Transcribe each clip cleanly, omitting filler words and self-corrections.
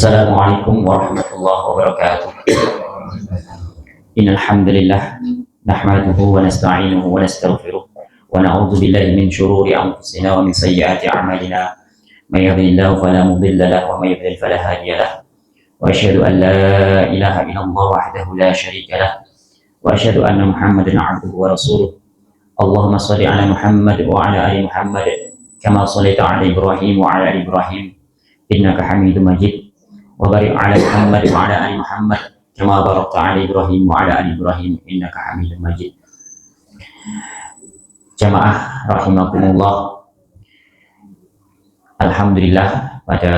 Assalamualaikum warahmatullahi wabarakatuh. Innal hamdalillah nahmaduhu wa nasta'inuhu wa nastaghfiruh wa na'udzu billahi min shururi anfusina wa min sayyiati a'malina. May yahdihillahu fala mudilla lahu wa may yudlil fala hadiya lahu. Wa asyhadu an la ilaha illallah wahdahu la syarika lahu wa asyhadu anna Muhammadan 'abduhu wa rasuluh. Allahumma shalli 'ala Muhammad wa 'ala ali Muhammad kama shallaita 'ala Ibrahim wa 'ala ali Ibrahim innaka Hamidum Majid. Wa barik 'ala Muhammad wa 'ala ali Muhammad kama barakta 'ala Ibrahim wa 'ala ali Ibrahim innaka Hamidum Majid. Jamaah rahimakumullah. Alhamdulillah pada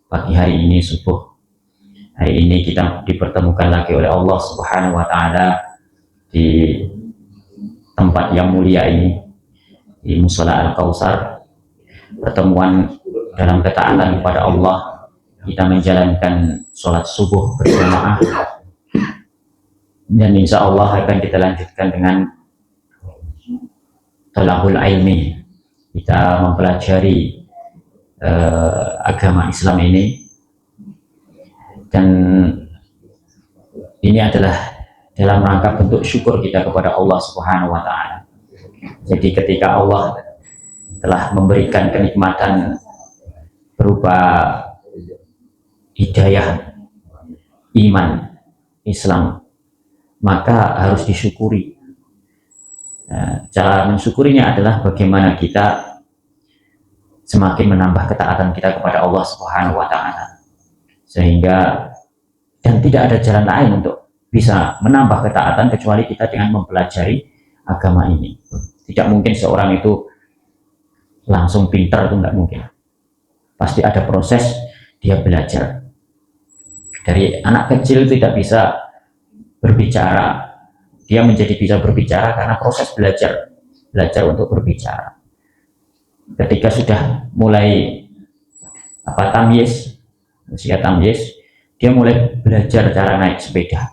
pagi hari ini, subuh hari ini, kita dipertemukan lagi oleh Allah Subhanahu wa taala di tempat yang mulia ini, di Mushola Al-Kautsar. Pertemuan dalam ketaatan kepada Allah, kita menjalankan sholat subuh berjamaah, dan insya Allah akan kita lanjutkan dengan thalabul ilmi. Kita mempelajari agama Islam ini, dan ini adalah dalam rangka bentuk syukur kita kepada Allah Subhanahu wa taala. Jadi ketika Allah telah memberikan kenikmatan berupa hidayah iman Islam, maka harus disyukuri. Cara mensyukurinya adalah bagaimana kita semakin menambah ketaatan kita kepada Allah Subhanahu wa taala, sehingga dan tidak ada jalan lain untuk bisa menambah ketaatan kecuali kita dengan mempelajari agama ini. Tidak mungkin seorang itu langsung pintar, itu tidak mungkin. Pasti ada proses dia belajar. Dari anak kecil tidak bisa berbicara, dia menjadi bisa berbicara karena proses belajar untuk berbicara. Ketika sudah mulai tamyiz, usia tamyiz, dia mulai belajar cara naik sepeda.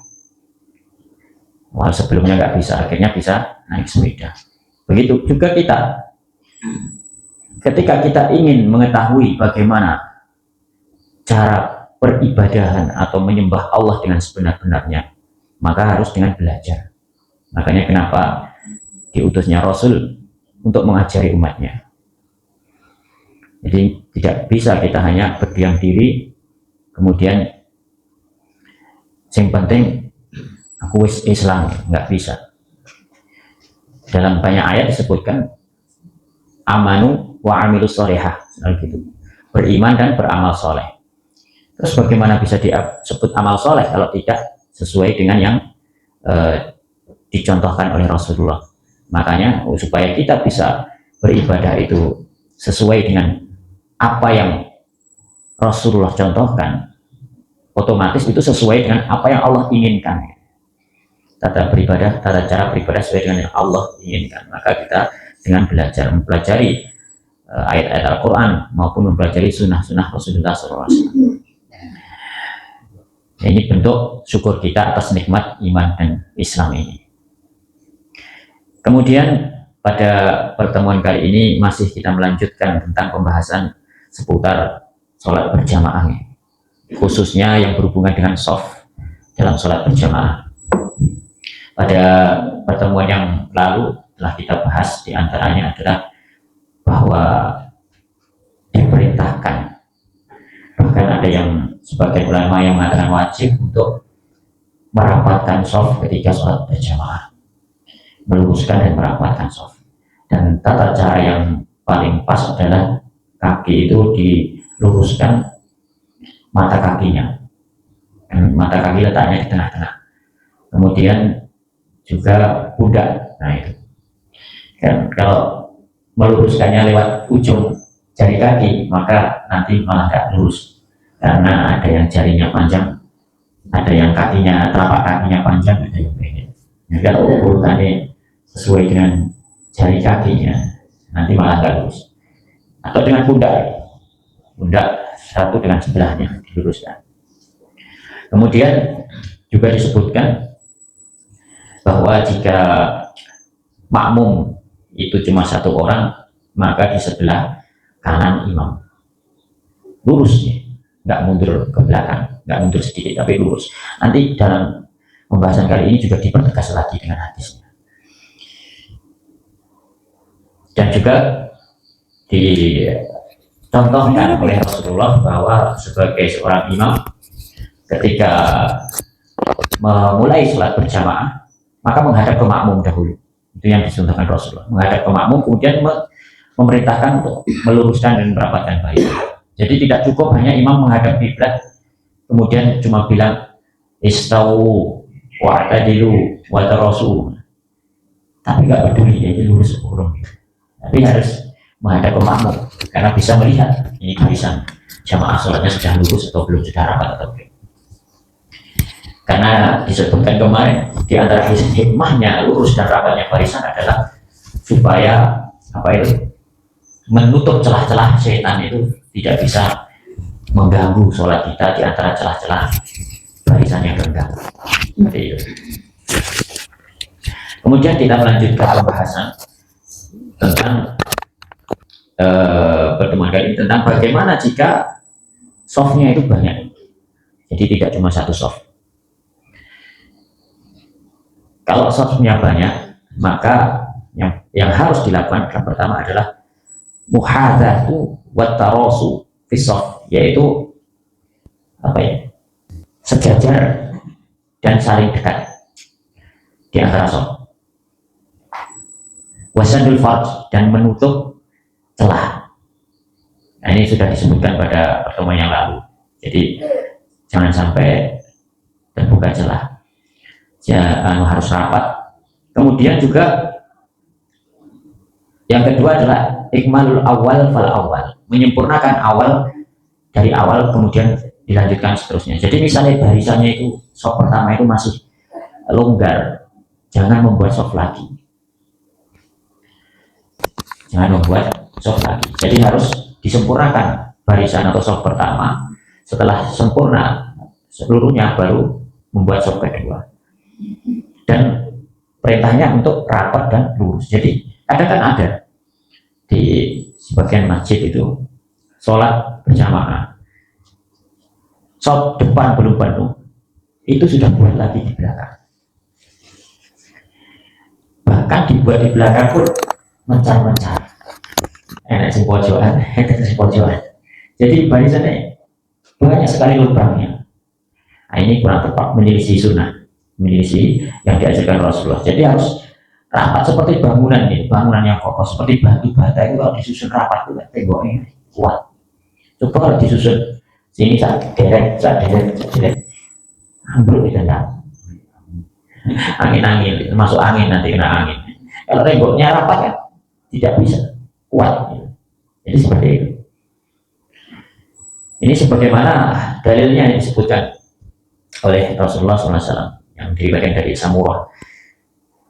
Wah, sebelumnya nggak bisa, akhirnya bisa naik sepeda. Begitu juga kita. Ketika kita ingin mengetahui bagaimana cara peribadahan atau menyembah Allah dengan sebenar-benarnya, maka harus dengan belajar. Makanya kenapa diutusnya Rasul untuk mengajari umatnya. Jadi tidak bisa kita hanya berdiam diri, kemudian yang penting aku Islam, nggak bisa. Dalam banyak ayat disebutkan amanu wa amilus sholihah, gitu. Beriman dan beramal soleh. Terus bagaimana bisa disebut amal soleh kalau tidak sesuai dengan yang dicontohkan oleh Rasulullah? Makanya supaya kita bisa beribadah itu sesuai dengan apa yang Rasulullah contohkan, otomatis itu sesuai dengan apa yang Allah inginkan. Tata cara beribadah sesuai dengan yang Allah inginkan. Maka kita dengan mempelajari ayat-ayat Al-Quran maupun mempelajari sunnah-sunnah Rasulullah SAW. Ini bentuk syukur kita atas nikmat iman dan Islam ini. Kemudian pada pertemuan kali ini masih kita melanjutkan tentang pembahasan seputar sholat berjamaah, khususnya yang berhubungan dengan shaf dalam sholat berjamaah. Pada pertemuan yang lalu telah kita bahas, diantaranya adalah bahwa diperintahkan, bahkan ada yang sebagian ulama yang mengatakan wajib untuk merapatkan shaf ketika sholat berjamaah, meluruskan dan merapatkan shaf. Dan tata cara yang paling pas adalah kaki itu diluruskan, mata kakinya, mata kaki letaknya di tengah-tengah, kemudian juga pundak. Nah itu kan, kalau meluruskannya lewat ujung jari kaki, maka nanti malah tidak lurus, karena ada yang jarinya panjang, ada yang kakinya, telapak kakinya panjang, ada yang pendek. Nah, kalau urutannya sesuai dengan jari kakinya, nanti malah tidak lurus. Atau dengan pundak satu dengan sebelahnya diluruskan. Kemudian juga disebutkan bahwa jika makmum itu cuma satu orang, maka di sebelah kanan imam lurus, nggak mundur ke belakang, nggak mundur sedikit tapi lurus. Nanti dalam pembahasan kali ini juga dipertegas lagi dengan hadisnya. Dan juga dicontohkan oleh Rasulullah bahwa sebagai seorang imam ketika memulai sholat berjamaah maka menghadap ke makmum dahulu. Itu yang dicontohkan Rasulullah, menghadap ke makmum kemudian memerintahkan untuk meluruskan dan merapatkan barisan. Jadi tidak cukup hanya imam menghadap kiblat kemudian cuma bilang istau wa'tadilu wa tarasu, tapi nggak peduli ya lurus kurung, tapi harus menghadap ke makmum karena bisa melihat ini barisan jamaah sholatnya sudah lurus atau belum, sudah rapat atau belum. Karena disebutkan kemarin di antara hikmahnya lurus dan rapatnya barisan adalah supaya menutup celah-celah setan itu tidak bisa mengganggu sholat kita di antara celah-celah barisan yang renggang. Seperti itu. Kemudian kita melanjutkan pembahasan tentang pertemuan kali ini tentang bagaimana jika softnya itu banyak. Jadi tidak cuma satu soft. Kalau softnya banyak, maka yang harus dilakukan yang pertama adalah muhadzatu wa tarasu fi soft, yaitu sejajar dan saling dekat di antara soft. Wasadul farj, dan menutup celah. Nah, ini sudah disebutkan pada pertemuan yang lalu. Jadi jangan sampai terbuka celah. Harus rapat. Kemudian juga yang kedua adalah ikmalul awal fal awal, menyempurnakan awal dari awal kemudian dilanjutkan seterusnya. Jadi misalnya barisannya itu soft pertama itu masih longgar, jangan membuat soft lagi. Jangan membuat soft lagi. Jadi harus disempurnakan barisan atau soft pertama. Setelah sempurna seluruhnya baru membuat soft kedua. Dan perintahnya untuk rapat dan lurus. Jadi ada di sebagian masjid itu sholat berjamaah, soft depan belum penuh, itu sudah buat lagi di belakang. Bahkan dibuat di belakang pun mencar-mencar, enak si pojokan. Jadi barisannya banyak sekali lubangnya. Nah, ini kurang tepat, menyelisih sunnah, menyelisih yang diajarkan Rasulullah. Jadi harus rapat seperti bangunan nih, bangunan yang kokoh seperti batu bata itu kalau disusun rapat itu temboknya kuat. Coba kalau disusun sini saat derek, ambruk itu enggak. Angin masuk angin, nanti kena angin. Kalau temboknya rapat kan tidak bisa kuat. Jadi seperti itu. Ini sebagaimana dalilnya yang disebutkan oleh Rasulullah SAW yang diriwayatkan dari Samurah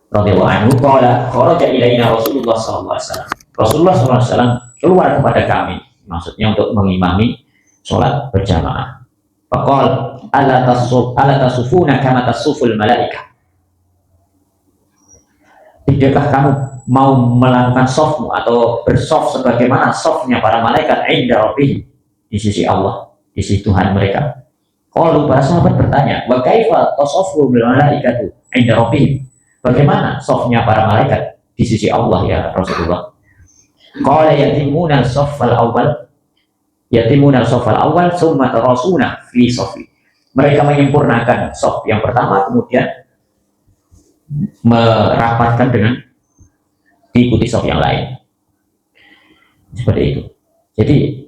radhiyallahu anhu, kharaja ilaina Rasulullah sallallahu alaihi wasallam. Rasulullah sallallahu alaihi wasallam keluar kepada kami, maksudnya untuk mengimami sholat berjamaah. Faqal ala tasufuna kama tasuful malaikah. Tidakkah kamu mau melakukan softmu atau bersoft sebagaimana softnya para malaikat inda rabbih, di sisi Allah, di sisi Tuhan mereka. Qalu, para sahabat bertanya, wa kaifa tasaffu bil malaikatu inda rabbih? Bagaimana softnya para malaikat di sisi Allah ya Rasulullah? Qala yatimuna as-saffal awwal summa tarasuna fi saffi. Mereka menyempurnakan soft yang pertama kemudian merapatkan dengan diikuti soft yang lain. Seperti itu. Jadi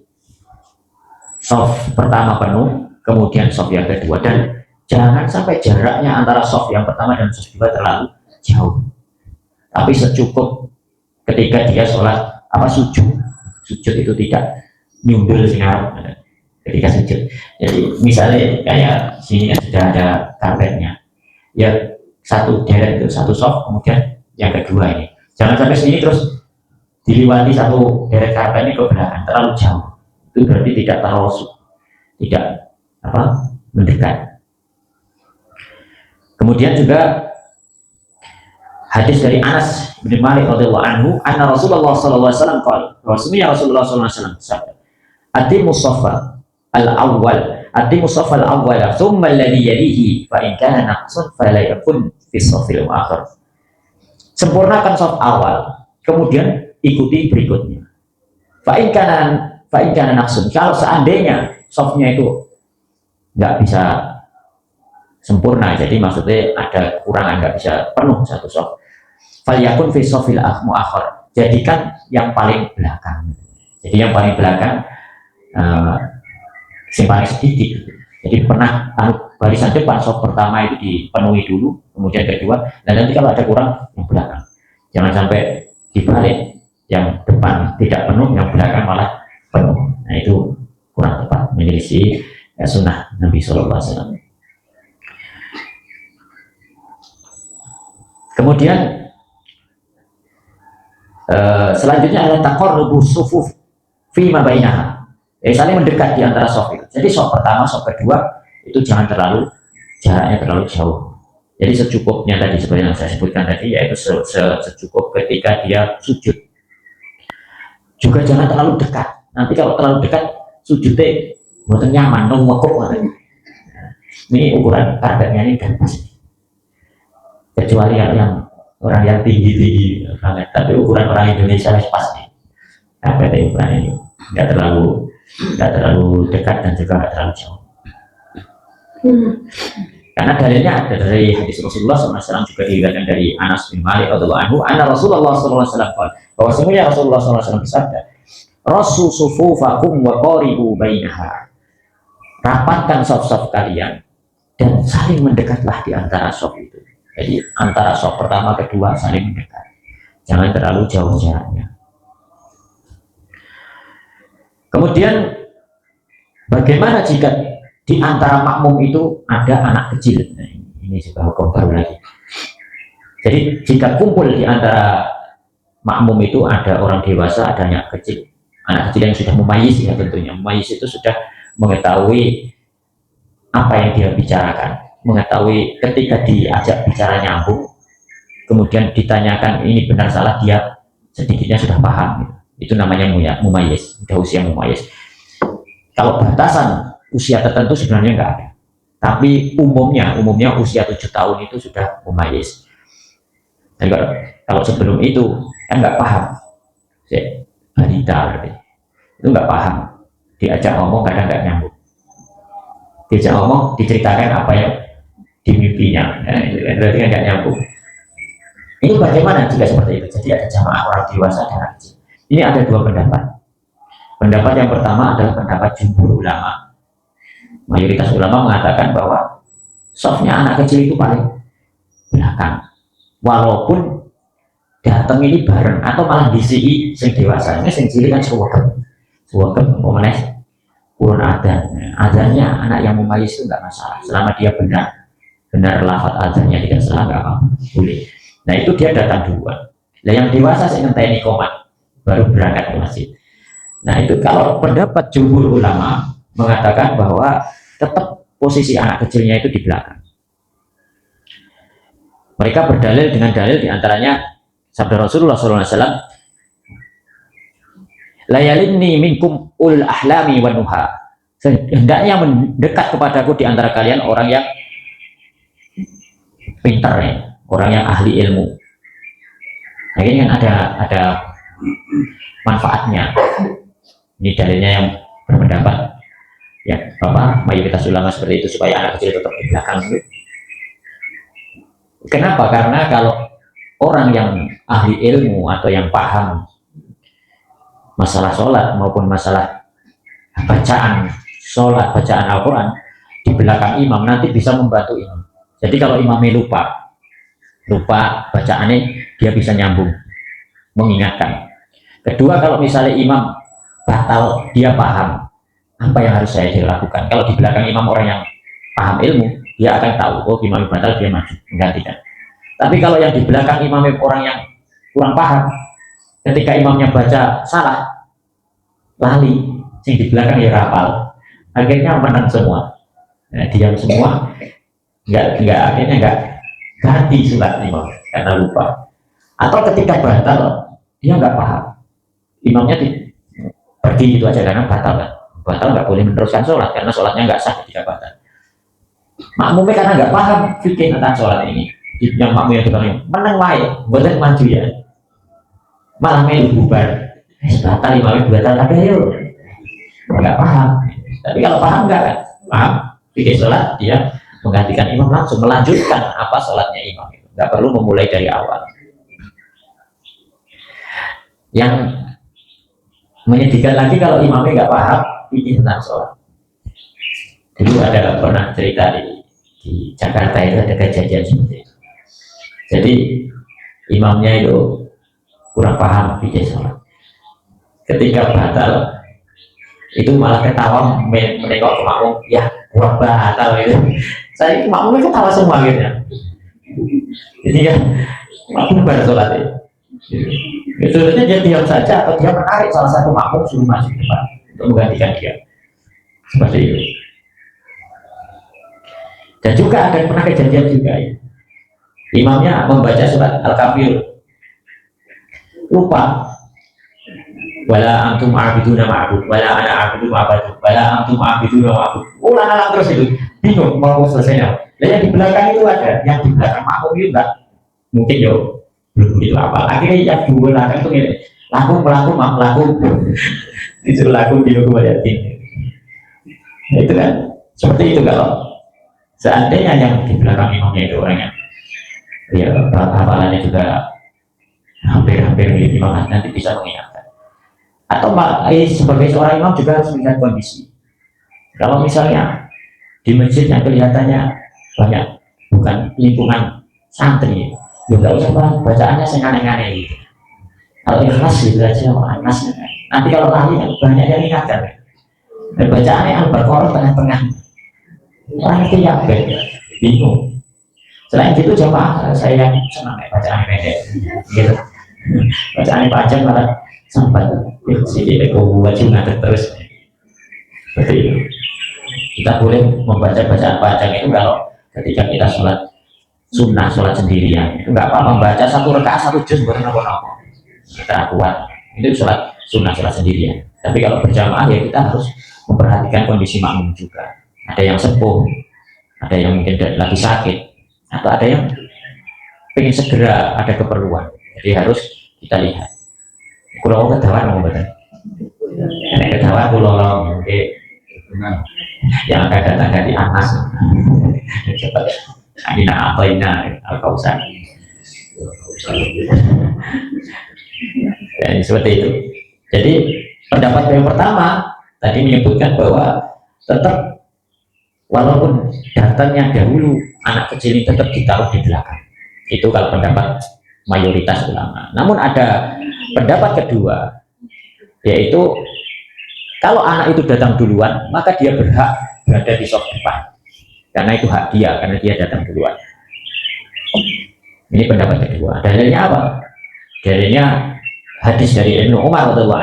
soft pertama penuh, kemudian soft yang kedua, dan jangan sampai jaraknya antara soft yang pertama dan soft kedua terlalu jauh, tapi secukup ketika dia sholat sujud itu tidak nyundul ketika sujud. Jadi misalnya kayak sini sudah ada karpetnya, ya satu deret itu satu soft, kemudian yang kedua ini jangan sampai sini terus diliwati satu deret karpet ini ke belakang, terlalu jauh. Itu berarti tidak tidak mendekat. Kemudian juga hadis dari Anas bin Malik radhiyallahu anhu, anna Rasulullah sallallahu alaihi wasallam qala, Rasulullah sallallahu alaihi wasallam bersabda, "Atimus shaffa al-awwal, atimu shaf al-awwal thumma alladhi yalihi fa in kana naqsun fala yakun fi shafil akhir. Sempurnakan shaf awal, kemudian ikuti berikutnya. Fa in kana naqsun, kalau seandainya shafnya itu nggak bisa sempurna, jadi maksudnya ada kekurangan, nggak bisa penuh satu shaf, fal yakun fi shafil akhir, jadikan yang paling belakang. Jadi yang paling belakang paling sedikit. Jadi pernah barisan depan shaf pertama itu dipenuhi dulu, kemudian kedua, dan nanti kalau ada kurang yang belakang. Jangan sampai dibalik, yang depan tidak penuh, yang belakang malah penuh. Nah itu kurang tepat, menyelisih sunnah Nabi Shallallahu Alaihi Wasallam. Kemudian selanjutnya adalah taqarrubu sufuf fi ma bainaha. Saling mendekat di antara shaf itu. Jadi shaf pertama, shaf kedua itu jangan terlalu jaraknya terlalu jauh. Jadi secukupnya tadi seperti yang saya sebutkan tadi, yaitu secukup ketika dia sujud. Juga jangan terlalu dekat. Nanti kalau terlalu dekat sujudnya buatan nyaman, nongokok. Ini ukuran karpetnya ini kan pas. Kecuali yang orang yang tinggi banget, tapi ukuran orang Indonesia pas nih. Karpetnya ukuran ini nggak terlalu dekat dan juga nggak terlalu jauh. Karena dalilnya ada dari hadis Rasulullah SAW, juga diriwayatkan dari Anas bin Malik radhiyallahu anhu, anna Rasulullah SAW bahwa semuanya Rasulullah SAW bersabda, rasu sufufakum wa qaribu bainaha, rapatkan shaf-shaf kalian dan saling mendekatlah di antara shaf itu. Jadi antara shaf pertama kedua saling mendekat, jangan terlalu jauh jaraknya. Kemudian bagaimana jika di antara makmum itu ada anak kecil? Nah, ini juga hukum baru lagi. Jadi jika kumpul di antara makmum itu ada orang dewasa, ada anak kecil yang sudah mumayyiz, ya tentunya mumayyiz itu sudah mengetahui apa yang dia bicarakan, mengetahui ketika diajak bicara nyambung, kemudian ditanyakan ini benar salah, dia sedikitnya sudah paham. Itu namanya mumayyiz, sudah usia mumayyiz. Kalau batasan usia tertentu sebenarnya enggak ada, tapi umumnya usia 7 tahun itu sudah mumayyiz. Dan kalau sebelum itu kan nggak paham, balita itu nggak paham, diajak ngomong kadang nggak nyambung, diajak ngomong diceritakan apa yang dimimpinya, berarti nggak nyambung. Ini bagaimana jika seperti itu? Jadi ada jamaah orang dewasa dan anak kecil. Ini ada dua pendapat. Pendapat yang pertama adalah pendapat jumhur ulama. Mayoritas ulama mengatakan bahwa shafnya anak kecil itu paling belakang, walaupun datang ini bareng atau malah disi sing dewasa. Ini sing cilik kan suwegem pemenang kurun adanya anak yang mumayyiz itu nggak masalah, selama dia benar lafaz adanya tidak salah, nggak apa-apa, boleh. Nah itu dia datang duluan. Nah yang dewasa saya ngenteni komat baru berangkat ke masjid. Nah itu kalau pendapat jumhur ulama mengatakan bahwa tetap posisi anak kecilnya itu di belakang. Mereka berdalil dengan dalil diantaranya sabda Rasulullah SAW, layalinni minkum ul ahlami wa nuha, hendaknya mendekat kepadaku di antara kalian orang yang pintar, ya, orang yang ahli ilmu. Nah, ini kan ada manfaatnya. Ini dalilnya yang berpendapat ya mayoritas ulama seperti itu, supaya anak kecil tetap di belakang. Kenapa? Karena kalau orang yang ahli ilmu atau yang paham masalah sholat maupun masalah bacaan sholat, bacaan Al-Quran di belakang imam, nanti bisa membantu imam. Jadi kalau imamnya lupa bacaannya, dia bisa nyambung, mengingatkan. Kedua, kalau misalnya imam batal, dia paham apa yang harus saya lakukan. Kalau di belakang imam orang yang paham ilmu, dia akan tahu, oh imam batal, dia maju menggantikan. Tapi kalau yang di belakang imam orang yang kurang paham, ketika imamnya baca salah, lali, yang di belakang ya rapal, akhirnya menang semua. Nah, diam semua, akhirnya nggak ganti surat imam karena lupa. Atau ketika batal, dia nggak paham, imamnya pergi itu aja karena batal kan, batal nggak boleh meneruskan sholat karena sholatnya nggak sah ketika batal. Makmumnya karena nggak paham fikih tentang sholat ini, yang makmumnya itu kan menang wae, bukan maju ya, malah melu bubar, batal imamnya batal tapi ayo nggak paham. Tapi kalau paham nggak kan, paham fikih sholat, dia menggantikan imam langsung melanjutkan apa sholatnya imam itu, nggak perlu memulai dari awal. Yang menyedihkan lagi kalau imamnya nggak paham fikih tentang sholat. Dulu ada pernah cerita di Jakarta itu ada kejadian seperti itu. Jadi imamnya itu kurang paham fikih sholat. Ketika batal itu malah ketawa menengok ke makmum, ya kurang batal itu. Saya makmumnya ketawa semua gitu ya. Jadi ya makmum pada sholat itu. Sebenarnya dia diam saja atau dia menarik salah satu makmum suruh maju depan untuk menggantikan dia. Seperti itu. Dan juga ada pernah kejadian juga ya. Imamnya membaca surat Al-Kafir lupa, wala antum a'biduna ma'bud wala ana a'budu ma'bud wala antum a'biduna ma'bud, ulang terus itu, bingung mau selesainya. Dan yang di belakang itu ada, yang di belakang makmum itu enggak mungkin yo belum begitu apa, akhirnya yang di belakang itu gini, laku disuruh laku di hukum yatim. Itu kan seperti itu. Kalau seandainya yang di belakang imamnya itu orangnya ya hafalannya juga hampir mirip imam, nanti bisa mengingatkan. Atau sebagai seorang imam juga harus melihat kondisi. Kalau misalnya di masjid yang kelihatannya banyak bukan lingkungan santri, ya nggak usah bacaannya senangan-aneh gitu. Kalau ikhlas gitu aja, ikhlas. Nanti kalau lari banyak yang ingatkan. Dan bacaannya Al-Baqarah tengah-tengah, orang itu ya bingung. Selain itu jamaah saya yang senang bacaan pendek, gitu. Bacaan panjang malah sampai sini buat juga terus. Seperti itu. Kita boleh membaca bacaan panjang itu kalau ketika kita sholat sunnah, sholat sendirian, itu nggak apa-apa membaca satu rakaat 1 juz bukan apa-apa. Kita kuat. Itu sholat sunnah, sholat sendirian. Tapi kalau berjamaah ya kita harus memperhatikan kondisi makmum juga. Ada yang sepuh, ada yang mungkin lagi sakit, atau ada yang ingin segera ada keperluan. Jadi harus kita lihat. Kulo ketawa mau betul. Nek ketawa kulo mungkin yang akan datang dari Anas. Cepat. Ini apa ini? Al-Kausar. Dan seperti itu. Jadi pendapat yang pertama tadi menyebutkan bahwa tetap walaupun datangnya dahulu anak kecil ini tetap ditaruh di belakang. Itu kalau pendapat mayoritas ulama. Namun ada pendapat kedua, yaitu kalau anak itu datang duluan maka dia berhak berada di saf depan karena itu hak dia, karena dia datang duluan. Ini pendapat kedua. Dalilnya apa? Dalilnya hadis dari Ibnu Umar radhiyallahu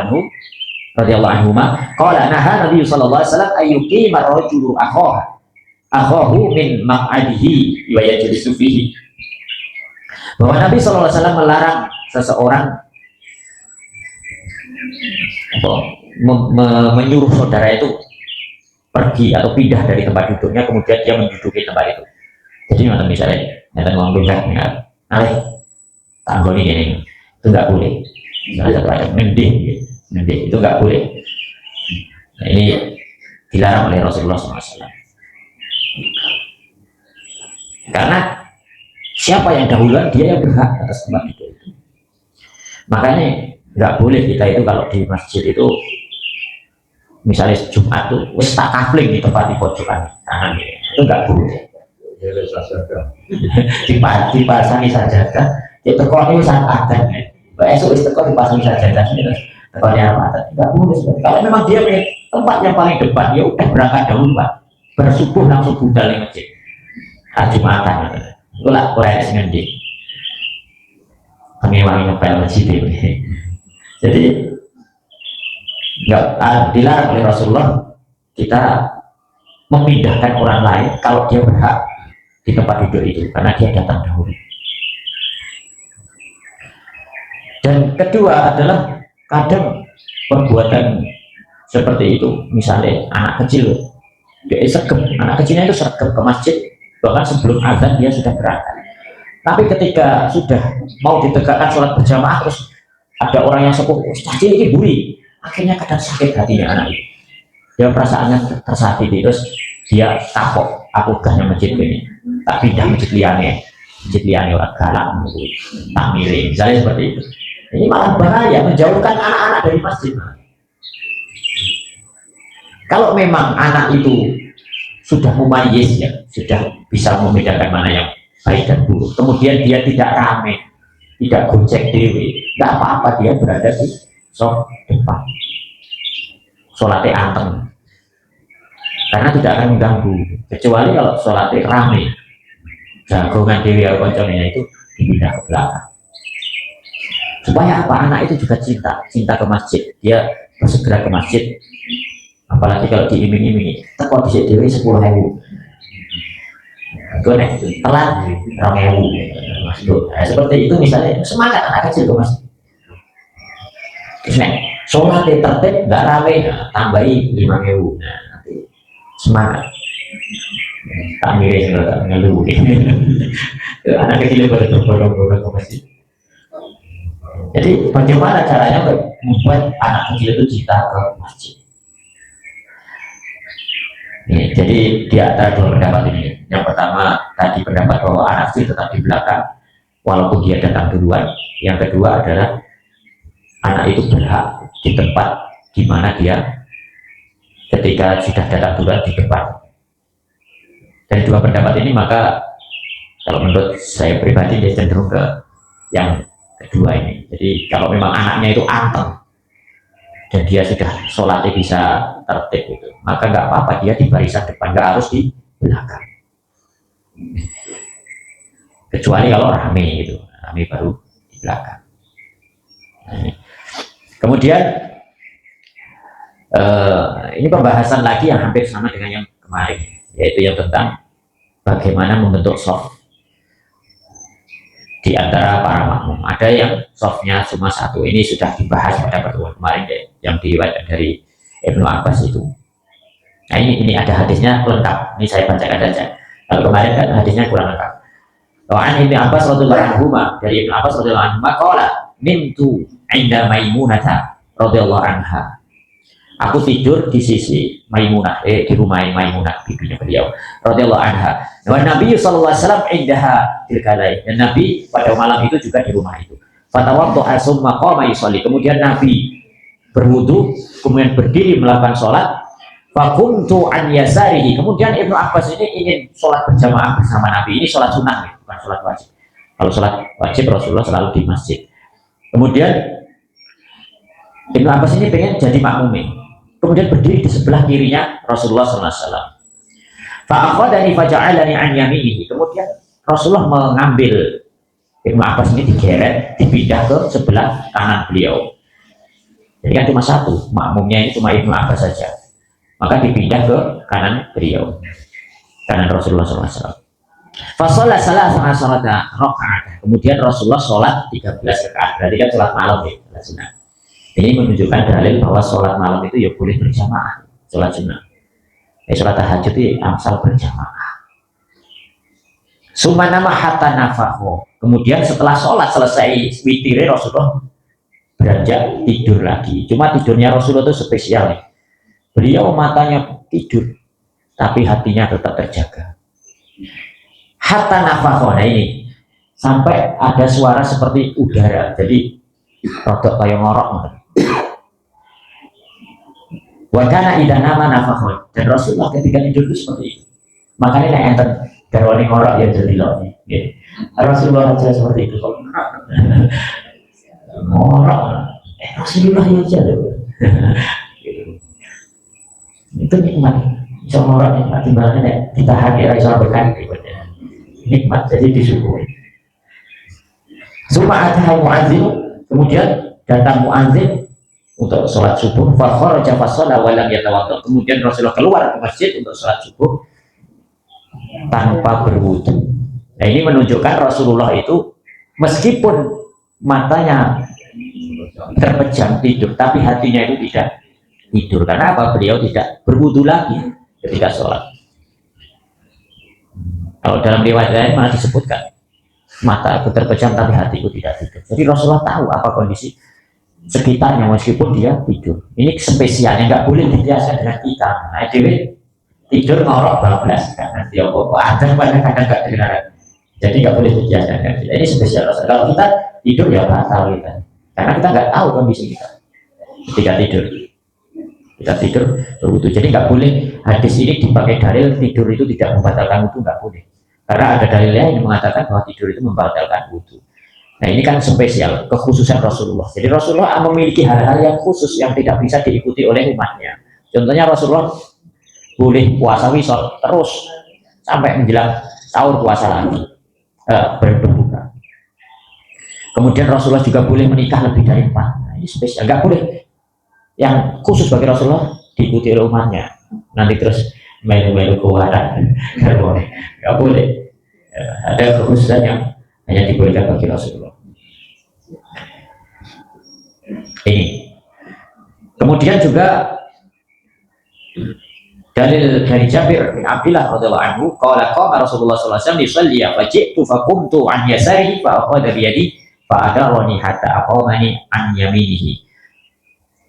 anhu qala naha Nabi sallallahu alaihi wasallam ayyuqima rajulu akhahu min maq'adihi wa yajlisu fihi. Bahwa Nabi sallallahu alaihi wasallam melarang seseorang menyuruh saudara itu pergi atau pindah dari tempat duduknya kemudian dia menduduki tempat itu. Jadi misalnya nyata ngomong pindah tanggul ini itu nggak boleh. Salah satu ayat mending itu nggak boleh. Nah, ini dilarang oleh Rasulullah SAW. Karena siapa yang dahuluan dia yang berhak atas tempat itu. Makanya nggak boleh kita itu kalau di masjid itu misalnya Jumat tuh wis tak kafling di tempat di pojokan kanan itu nggak boleh. Dipasangi saja kan. Itu kok ini sangat ada. Esok istiqomah dipasang saja dan tekannya apa? Tidak boleh. Kalau memang dia punya tempat yang paling depan, ya udah berangkat dahulu Pak. Bersubuh langsung budal di masjid. Jumatan. Itulah Quran ngendi. Pengewangi ngepel masjid ini. Jadi nggak dilarang oleh Rasulullah kita memindahkan orang lain kalau dia berhak di tempat duduk itu karena dia datang dahulu. Dan kedua adalah kadang perbuatan seperti itu. Misalnya anak kecil, dia sergap, anak kecilnya itu sergap ke masjid, bahkan sebelum azan dia sudah berangkat. Tapi ketika sudah mau ditegakkan sholat berjamaah, terus ada orang yang sepuh, cacil ini buri, akhirnya kadang sakit hatinya anak itu. Dia perasaannya tersakiti, terus dia takut, aku gahnya masjid ini, tak pindah masjid liane orang galak, tak miring, misalnya seperti itu. Ini malah bahaya, menjauhkan anak-anak dari masjid. Kalau memang anak itu sudah mumayyiz, ya, sudah bisa membedakan mana yang baik dan buruk, kemudian dia tidak rame, tidak gojek dewi, nggak apa-apa, dia berada di sof depan, sholatnya anteng, karena tidak akan mengganggu. Kecuali kalau sholatnya rame, jagongan dewi atau konconnya itu dipindah ke belakang. Supaya apa? Anak itu juga cinta ke masjid, dia bersegera ke masjid. Apalagi kalau diiming-imingi, teko dhisik dhewe 10.000. Gue telat 2.000. Seperti itu misalnya, semangat anak kecil tuh mas. Terus sholat tertib nggak rame, tambahi 5.000. Nah, nanti semangat. Tak miring ngeluh. Anak kecil berborong-borong ke masjid. Jadi bagaimana caranya membuat anak kecil itu cinta ke masjid? Ya, jadi di antara dua pendapat ini, yang pertama tadi pendapat bahwa anak kecil tetap di belakang walaupun dia datang duluan. Yang kedua adalah anak itu berhak di tempat di mana dia ketika sudah datang duluan di depan. Dari dua pendapat ini maka kalau menurut saya pribadi dia cenderung ke yang kedua ini. Jadi kalau memang anaknya itu anteng dan dia sudah sholatnya bisa tertib itu, maka nggak apa-apa dia di barisan depan, nggak harus di belakang. Kecuali kalau rame gitu, rame baru di belakang. Nah, kemudian ini pembahasan lagi yang hampir sama dengan yang kemarin, yaitu yang tentang bagaimana membentuk soft di antara para makmum. Ada yang softnya cuma satu, ini sudah dibahas pada pertemuan kemarin deh, yang diriwayatkan dari Ibnu Abbas itu. Nah ini ada hadisnya lengkap, ini saya bacakan saja. Kalau kemarin kan hadisnya kurang lengkap. Ibnu Abbas radhiyallahu anhu, dari Ibnu Abbas radhiyallahu anhu, qala nimtu inda Maimunah radhiyallahu anha. Aku tidur di sisi Maimunah, di rumah Maimunah, bibinya beliau radhiyallahu anha. Dan Nabi sallallahu alaihi wasallam indaha tilkalai, dan Nabi pada malam itu juga di rumah itu. Fatawaddu'a summa qama yusalli, kemudian Nabi berwudu, kemudian berdiri melakukan sholat. Fakuntu an yasarihi, kemudian Ibnu Abbas ini ingin sholat berjamaah bersama Nabi. Ini sholat sunnah, bukan sholat wajib. Kalau sholat wajib Rasulullah selalu di masjid. Kemudian Ibnu Abbas ini pengen jadi makmum, kemudian berdiri di sebelah kirinya Rasulullah SAW. Fa'akhadani faja'alani an yaminihi, kemudian Rasulullah mengambil Ibnu Abbas ini, digeret, dipindah ke sebelah kanan beliau. Jadi kan cuma satu, makmumnya ini cuma Ibnu Abbas saja, maka dipindah ke kanan beliau, kanan Rasulullah SAW. Fasolah salah sama rakaat, kemudian Rasulullah sholat 13 rakaat, berarti kan sholat malam ya, sholat sunnah. Ini menunjukkan dalil bahwa sholat malam itu ya boleh berjamaah, sholat sunnah. Sholat tahajud itu asal berjamaah. Sumanama hatta nafaho, kemudian setelah sholat selesai witir Rasulullah beranjak tidur lagi. Cuma tidurnya Rasulullah itu spesial nih. Beliau matanya tidur, tapi hatinya tetap terjaga. Hatta nafaho, nah ini sampai ada suara seperti udara, jadi rodok kayak ngorok. Wakana idah nama nafahon, dan Rasulullah ketika tidur itu seperti itu. Makanya nek enten garwane ngorok ya jadi loh. Rasulullah aja seperti itu. Ngorok, Rasulullah ya aja. Itu nikmat. Bisa ngorok nikmat, timbangannya ditahan ya Rasulullah berkali nikmat, jadi disyukuri. Suma ada muadzin, kemudian datang muadzin untuk sholat subuh. Fakharaja fasalla wa lam yatawadda, kemudian Rasulullah keluar ke masjid untuk sholat subuh tanpa berwudu. Nah ini menunjukkan Rasulullah itu meskipun matanya terpejam tidur, tapi hatinya itu tidak tidur. Karena apa? Beliau tidak berwudu lagi ketika sholat. Kalau dalam riwayat lain malah disebutkan mata aku terpejam tapi hatiku tidak tidur. Jadi Rasulullah tahu apa kondisi sekitarnya meskipun dia tidur. Ini spesialnya, nggak boleh dibiasakan dengan kita. Nah, dewe tidur ngorok bablas kan dia apa ada kadang-kadang nggak dengar. Jadi nggak boleh dibiasakan. Ini spesial Rasul. Kalau kita tidur ya batal kita. Karena kita nggak tahu kondisi kita ketika tidur. Kita tidur berwudu. Jadi nggak boleh hadis ini dipakai dalil tidur itu tidak membatalkan wudu, nggak boleh. Karena ada dalil yang mengatakan bahwa tidur itu membatalkan wudu. Nah ini kan spesial, kekhususan Rasulullah. Jadi Rasulullah memiliki hal-hal yang khusus yang tidak bisa diikuti oleh umatnya. Contohnya Rasulullah boleh puasa wisol terus sampai menjelang sahur puasa lagi, berbuka. Kemudian Rasulullah juga boleh menikah lebih dari 4. Nah, ini spesial, nggak boleh. Yang khusus bagi Rasulullah diikuti oleh umatnya. Nanti terus melu-melu keluaran, nggak boleh. Ada kekhususan yang hanya diberikan bagi Rasulullah. Ini. Kemudian juga dalil dari Jabir bin Abdullah radhiyallahu anhu, qala qama Rasulullah sallallahu alaihi wasallam yusalli fa ji'tu fa qumtu an yasarihi fa akhadha bi yadi fa adarani hatta aqamani an yaminihi.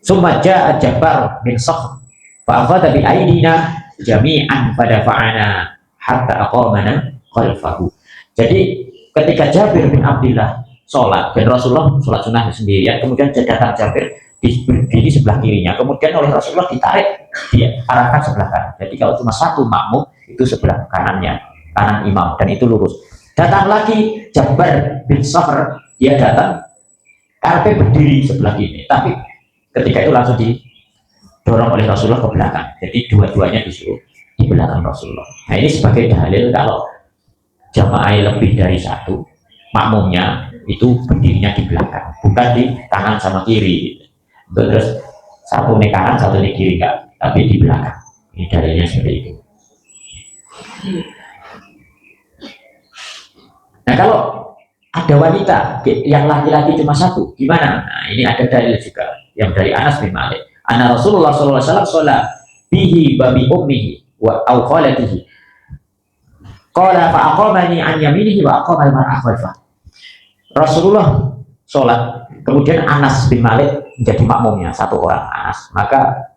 Summa ja'a Jabbar bin Sakhr fa akhadha bi aydina jami'an fa dafa'ana hatta aqamana khalfahu. Jadi ketika Jabir bin Abdullah sholat dan Rasulullah sholat sunnah sendirian, kemudian datang Jabir berdiri sebelah kirinya, kemudian oleh Rasulullah ditarik, dia arahkan sebelah kanan. Jadi kalau cuma satu makmum itu sebelah kanannya, kanan imam, dan itu lurus. Datang lagi Jabbar bin Sakhr, dia datang karpet berdiri sebelah kiri, tapi ketika itu langsung didorong oleh Rasulullah ke belakang. Jadi dua-duanya disuruh di belakang Rasulullah. Nah ini sebagai dalil kalau jamaah lebih dari satu, makmumnya itu berdirinya di belakang, bukan di kanan sama kiri. Terus satu di kanan, satu di kiri, enggak, tapi di belakang. Ini dalilnya seperti itu. Nah kalau ada wanita yang laki-laki cuma satu, gimana? Nah ini ada dalil juga yang dari Anas bin Malik. Anna Rasulullah sallallahu alaihi wasallam sholat bihi babi ummihi wa awqalatihi. Qala fa aqamani an yaminihi wa aqama al-mar'a khalfah. Rasulullah sholat, kemudian Anas bin Malik menjadi makmumnya, satu orang Anas. Maka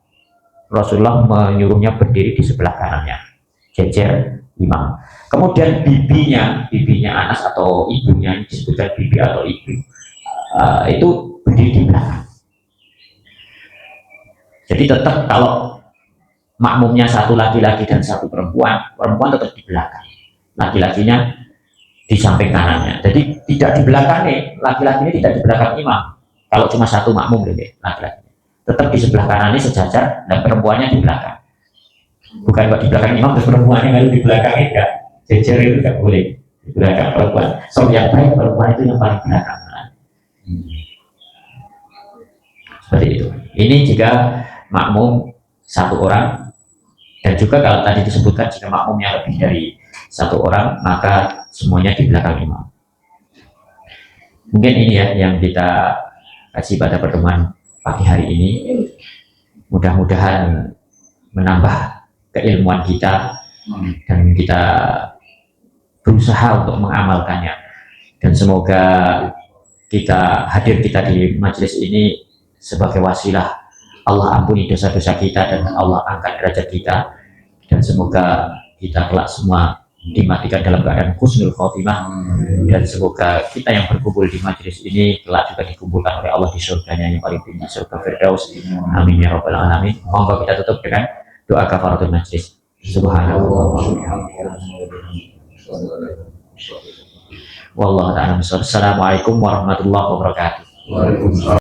Rasulullah menyuruhnya berdiri di sebelah kanannya, jejer imam. Kemudian bibinya Anas atau ibunya, disebutkan bibi atau ibu, itu berdiri di belakang. Jadi tetap kalau makmumnya satu laki-laki dan satu perempuan tetap di belakang, laki-lakinya di samping kanannya. Jadi tidak di belakangnya, laki-laki ini tidak di belakang imam. Kalau cuma satu makmum laki-laki, tetap di sebelah kanannya sejajar dan perempuannya di belakang. Bukan di belakang imam terus perempuannya lalu di belakangnya, enggak. Jejer itu tidak boleh di belakang perempuan. So yang baik perempuan itu yang paling belakang. Seperti itu. Ini jika makmum satu orang, dan juga kalau tadi disebutkan jika makmumnya lebih dari satu orang, maka semuanya di belakang imam. Mungkin ini ya yang kita kasih pada pertemuan pagi hari ini. Mudah-mudahan menambah keilmuan kita dan kita berusaha untuk mengamalkannya, dan semoga hadir kita di majelis ini sebagai wasilah Allah ampuni dosa-dosa kita dan Allah angkat derajat kita, dan semoga kita kelak semua dimatikan dalam keadaan husnul khotimah, dan semoga kita yang berkumpul di majelis ini kelak juga dikumpulkan oleh Allah di surganya yang paling tinggi, surga Firdaus. Amin ya rabbal alamin. Monggo kita tutup dengan doa kafaratul majelis. Subhanallah. Wallahu ta'ala. Assalamualaikum warahmatullahi wabarakatuh.